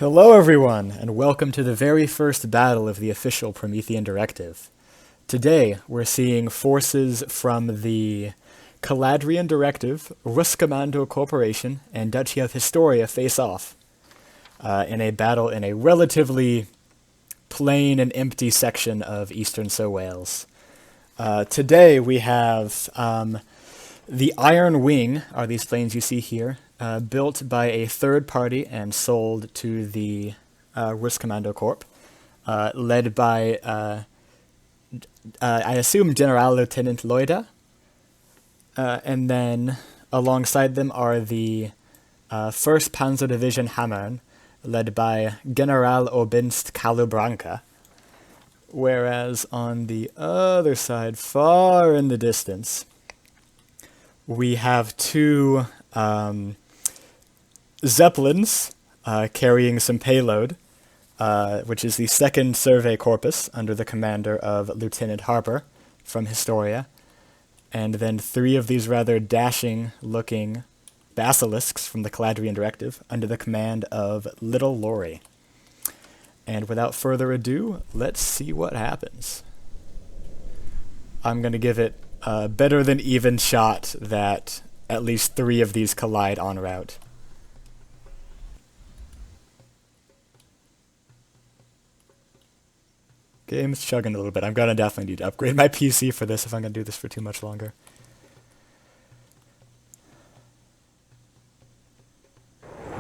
Hello everyone, and welcome to the very first battle of the official Promethean Directive. Today, we're seeing forces from the Caladrian Directive, Ruskommando Corporation, and Duchy of Historia face off in a battle in a relatively plain and empty section of eastern Wales. Today we have the Iron Wing, are these planes you see here, built by a third party and sold to the Ruskommando Corp, led by, I assume, General Lieutenant Loida. And then alongside them are the 1st Panzer Division Hämmern, led by General Oberst Calubranca. Whereas on the other side, far in the distance, we have two Zeppelins carrying some payload, which is the 2nd Survey Korpus under the commander of Lieutenant Harper from Historia, and then 3 of these rather dashing-looking basilisks from the Caladrian Directive under the command of Little Lori. And without further ado, let's see what happens. I'm going to give it a better than even shot that at least 3 of these collide en route. Game's chugging a little bit. I'm going to definitely need to upgrade my PC for this if I'm going to do this for too much longer.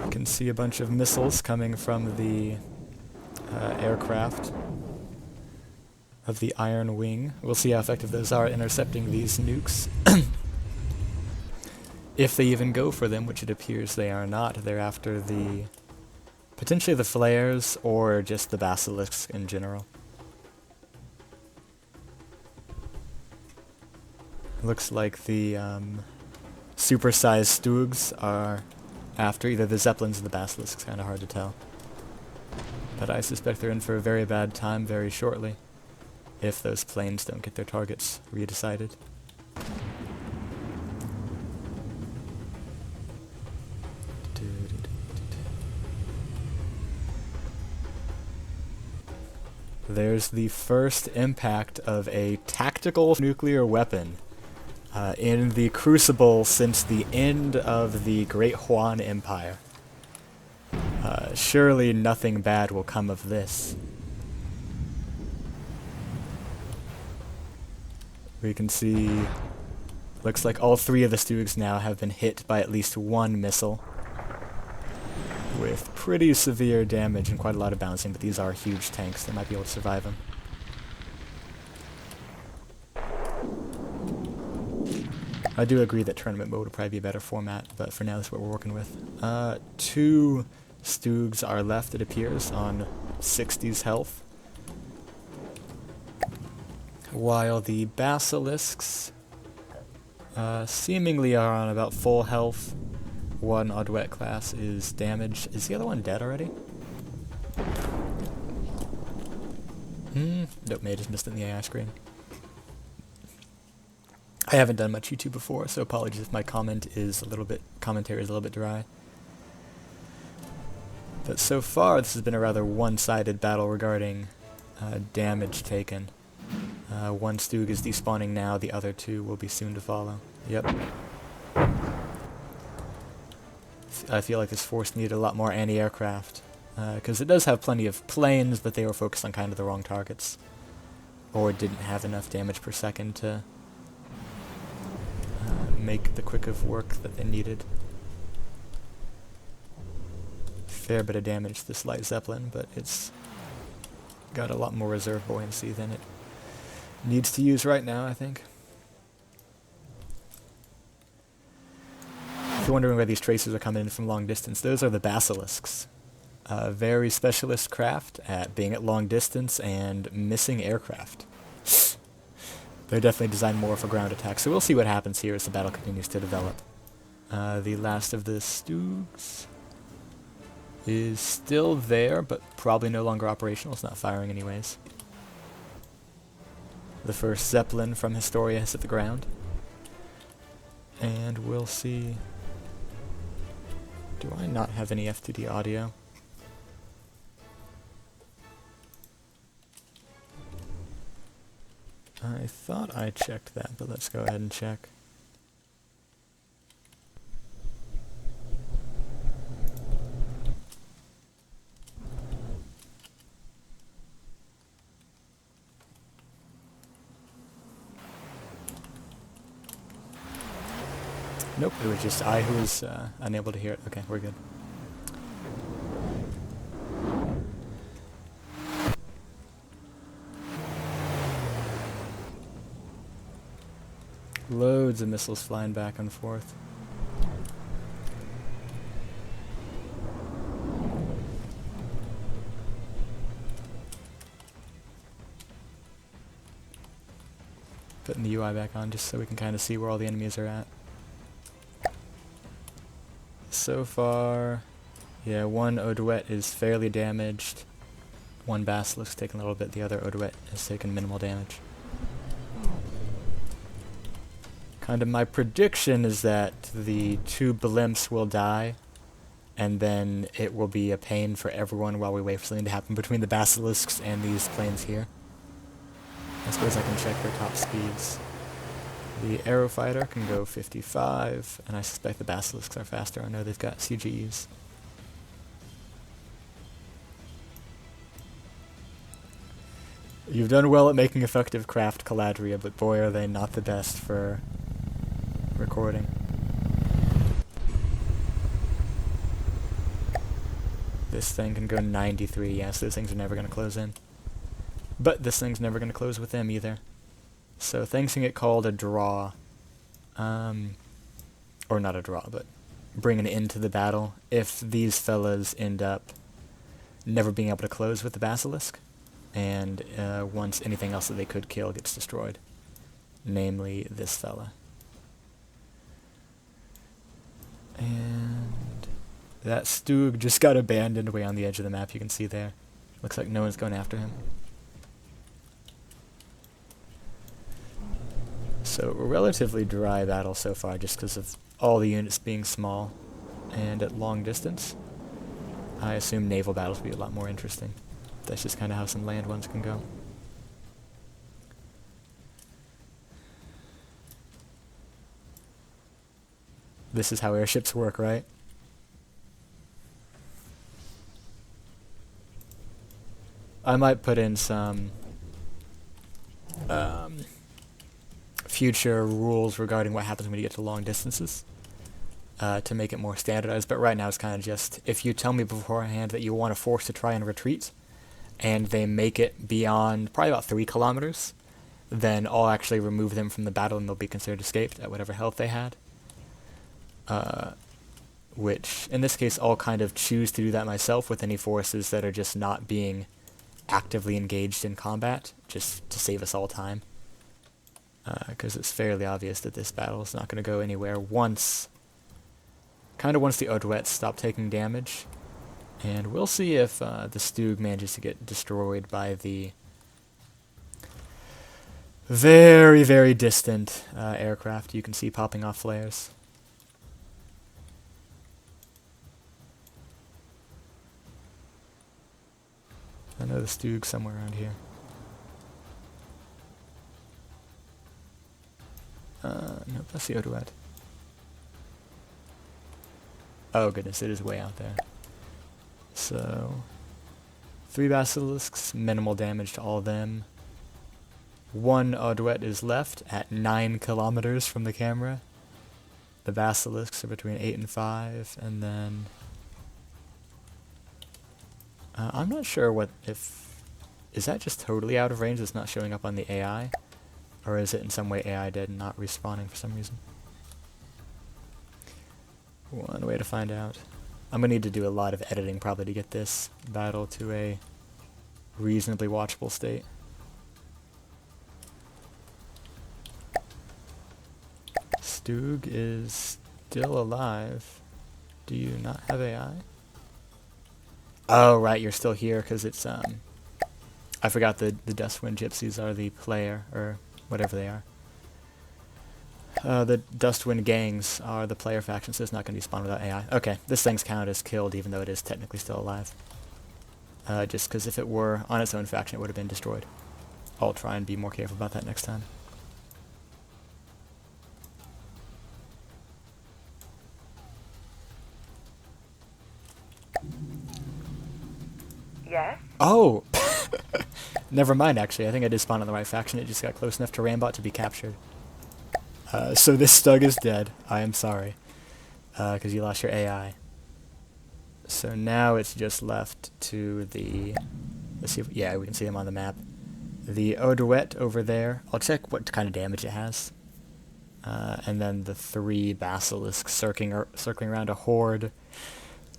You can see a bunch of missiles coming from the aircraft of the Iron Wing. We'll see how effective those are at intercepting these nukes. If they even go for them, which it appears they are not. They're after the potentially the flares or just the basilisks in general. Looks like the supersized Stugs are after either the Zeppelins or the basilisks. Kind of hard to tell. But I suspect they're in for a very bad time very shortly, if those planes don't get their targets redecided. There's the first impact of a tactical nuclear weapon in the Crucible since the end of the Great Huan Empire. Surely nothing bad will come of this. We can see, looks like all 3 of the Stugs now have been hit by at least 1 missile, with pretty severe damage and quite a lot of bouncing, but these are huge tanks. They might be able to survive them. I do agree that tournament mode would probably be a better format, but for now that's what we're working with. 2 Stugs are left, it appears, on 60s health, while the basilisks seemingly are on about full health. 1 Audwet class is damaged. Is the other one dead already? Nope, may have just missed it in the AI screen. I haven't done much YouTube before, so apologies if my commentary is a little bit dry. But so far, this has been a rather one-sided battle regarding damage taken. 1 Stug is despawning now, the other 2 will be soon to follow. Yep. I feel like this force needed a lot more anti-aircraft, because it does have plenty of planes, but they were focused on kind of the wrong targets, or didn't have enough damage per second to make the quick of work that they needed. Fair bit of damage to this light Zeppelin, but it's got a lot more reserve buoyancy than it needs to use right now, I think. If you're wondering where these tracers are coming in from long distance, those are the basilisks. Very specialist craft at being at long distance and missing aircraft. They're definitely designed more for ground attack, so we'll see what happens here as the battle continues to develop. The last of the Stugs is still there, but probably no longer operational. It's not firing anyways. The first Zeppelin from Historia has hit the ground. And we'll see. Do I not have any FTD audio? I thought I checked that, but let's go ahead and check. Nope, it was just I who was unable to hear it. Okay, we're good. Loads of missiles flying back and forth. Putting the UI back on just so we can kind of see where all the enemies are at. So far, yeah, one Odouette is fairly damaged. One Basilisk's taken a little bit, the other Odouette has taken minimal damage. Kind of my prediction is that the two blimps will die, and then it will be a pain for everyone while we wait for something to happen between the Basilisks and these planes here. I suppose I can check their top speeds. The Aerofighter can go 55, and I suspect the Basilisks are faster. I know they've got CGEs. You've done well at making effective craft, Caladrian, but boy are they not the best for recording. This thing can go 93, yes, those things are never going to close in. But this thing's never going to close with them either. So things can get called a draw. Or not a draw, but bring an end to the battle if these fellas end up never being able to close with the Basilisk, and once anything else that they could kill gets destroyed. Namely, this fella. And that Stug just got abandoned way on the edge of the map, you can see there. Looks like no one's going after him. So a relatively dry battle so far just because of all the units being small and at long distance. I assume naval battles will be a lot more interesting. That's just kind of how some land ones can go. This is how airships work, right? I might put in some future rules regarding what happens when you get to long distances to make it more standardized, but right now it's kind of just, if you tell me beforehand that you want a force to try and retreat, and they make it beyond probably about 3 kilometers, then I'll actually remove them from the battle and they'll be considered escaped at whatever health they had. Which, in this case, I'll kind of choose to do that myself with any forces that are just not being actively engaged in combat, just to save us all time. Because it's fairly obvious that this battle is not going to go anywhere once the Odouettes stop taking damage. And we'll see if the Stug manages to get destroyed by the very, very distant aircraft you can see popping off flares. I know the Stug's somewhere around here. Nope, that's the Odouette. Oh goodness, it is way out there. So, 3 Basilisks, minimal damage to all of them. 1 Odouette is left at 9 kilometers from the camera. The Basilisks are between 8 and 5, and then I'm not sure is that just totally out of range that's not showing up on the AI? Or is it in some way AI dead and not respawning for some reason? One way to find out. I'm going to need to do a lot of editing probably to get this battle to a reasonably watchable state. Stug is still alive. Do you not have AI? Oh, right, you're still here because it's, I forgot the Dustwind Gypsies are the player, or whatever they are. The Dustwind gangs are the player faction, so it's not going to be spawned without AI. Okay, this thing's counted as killed even though it is technically still alive. Just because if it were on its own faction, it would have been destroyed. I'll try and be more careful about that next time. Yes? Oh! Never mind, actually. I think I did spawn on the right faction. It just got close enough to Rambot to be captured. So this Stug is dead. I am sorry. Because you lost your AI. So now it's just left to the... Let's see if... Yeah, we can see him on the map. The Odouette over there. I'll check what kind of damage it has. And then the 3 Basilisks circling around a horde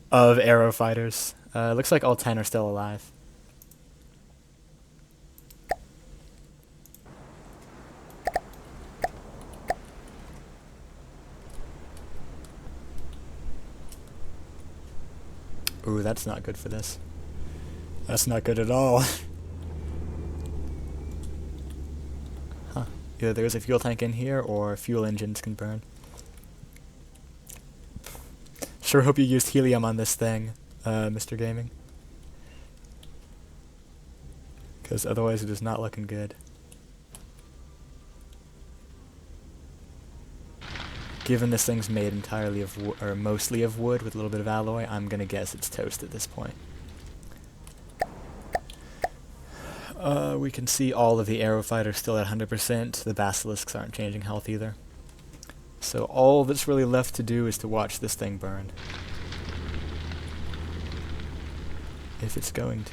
of arrow fighters. Looks like all 10 are still alive. Ooh, that's not good for this. That's not good at all. Huh. Either there's a fuel tank in here, or fuel engines can burn. Sure hope you used helium on this thing, Mr. Gaming. Because otherwise it is not looking good. Given this thing's made entirely of or mostly of wood with a little bit of alloy, I'm gonna guess it's toast at this point. We can see all of the arrow fighters still at 100%. The basilisks aren't changing health either. So all that's really left to do is to watch this thing burn. If it's going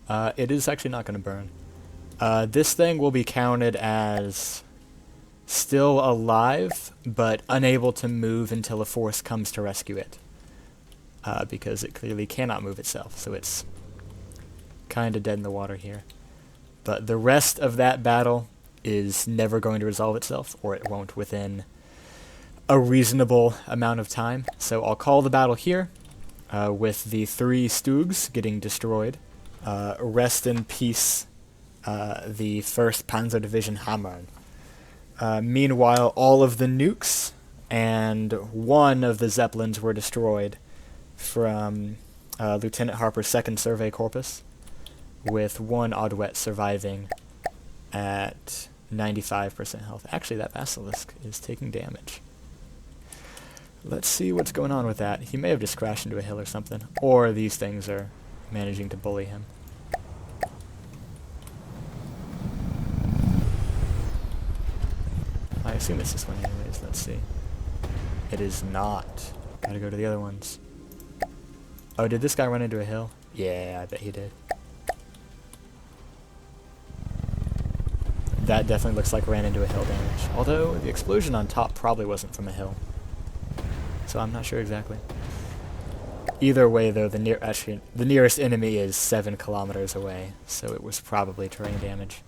to. It is actually not going to burn. This thing will be counted as still alive, but unable to move until a force comes to rescue it. Because it clearly cannot move itself, so it's kind of dead in the water here. But the rest of that battle is never going to resolve itself, or it won't within a reasonable amount of time. So I'll call the battle here, with the 3 Stugs getting destroyed. Rest in peace, the 1st Panzer Division Hämmern. Meanwhile, all of the nukes and 1 of the Zeppelins were destroyed from Lieutenant Harper's 2nd Survey Korpus, with 1 Odouette surviving at 95% health. Actually, that Basilisk is taking damage. Let's see what's going on with that. He may have just crashed into a hill or something, or these things are managing to bully him. I assume it's this one anyways. Let's see. It is not. Gotta go to the other ones. Oh, did this guy run into a hill? Yeah, I bet he did. That definitely looks like ran into a hill damage. Although, the explosion on top probably wasn't from a hill. So I'm not sure exactly. Either way, though, the nearest enemy is 7 kilometers away, so it was probably terrain damage.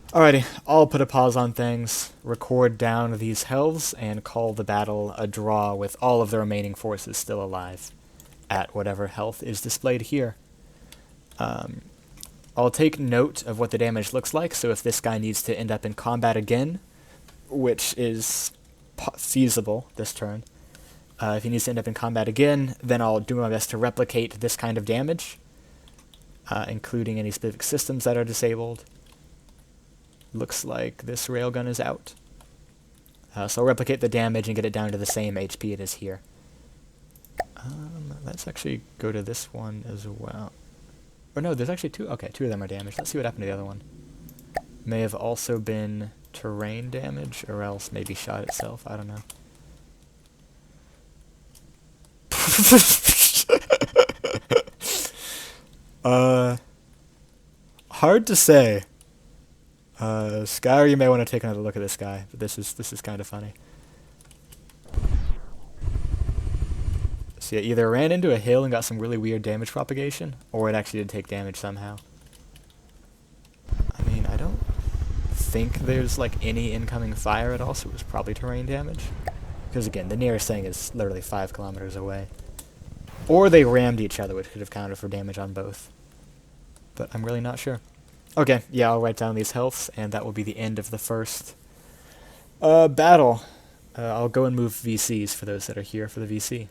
Alrighty, I'll put a pause on things, record down these healths, and call the battle a draw with all of the remaining forces still alive at whatever health is displayed here. I'll take note of what the damage looks like, so if this guy needs to end up in combat again, which is feasible this turn, if he needs to end up in combat again, then I'll do my best to replicate this kind of damage, including any specific systems that are disabled. Looks like this railgun is out. So I'll replicate the damage and get it down to the same HP it is here. Let's actually go to this one as well. Or no, there's actually 2. Okay, 2 of them are damaged. Let's see what happened to the other one. May have also been terrain damage, or else maybe shot itself. I don't know. Hard to say. Skyr, you may want to take another look at this guy, but this is kind of funny. So yeah, either ran into a hill and got some really weird damage propagation, or it actually did take damage somehow. I mean, I don't think there's like any incoming fire at all, so it was probably terrain damage. Because again, the nearest thing is literally 5 kilometers away. Or they rammed each other, which could have counted for damage on both. But I'm really not sure. Okay, yeah, I'll write down these healths, and that will be the end of the first battle. I'll go and move VCs for those that are here for the VC.